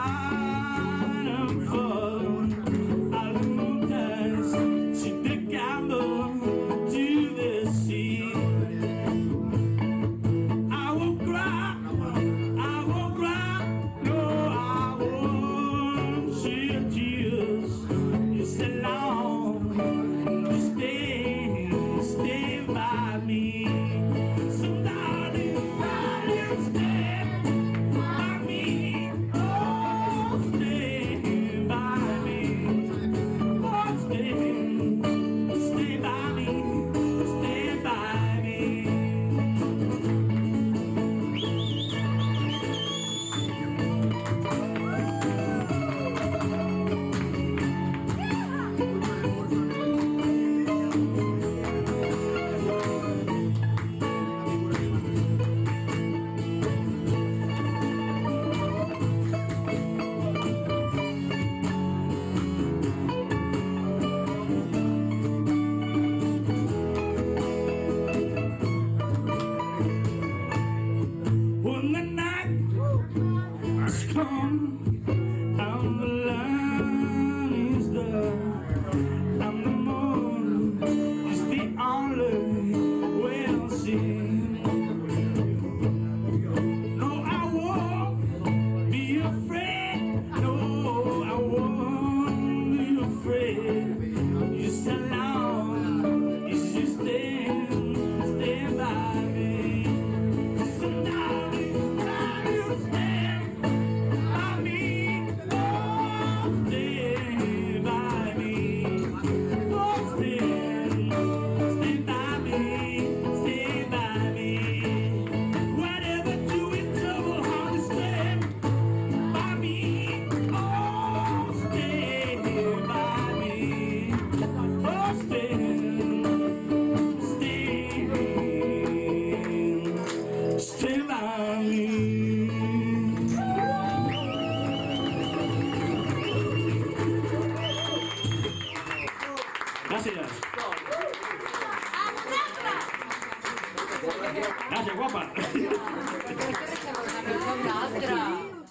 I'm falling out of mountains, she did gamble to the sea. I won't cry, no, I won't shed tears. It's a long to stay by me. So darling, stay by me. Oh, stay by me. Oh, stay by me. Stay by me. When the night has come and the line is there, and the moon is the only way I'll see. No, I won't be afraid. No, I won't be afraid. Just alone, it's just stay by me. So darling, stay by me. Oh, stay by me. Oh, stay by me. Stay by me. Whatever doing trouble, honey, stay by me. Oh, stay by me. Oh, stay by me. Gracias. Gracias, guapa.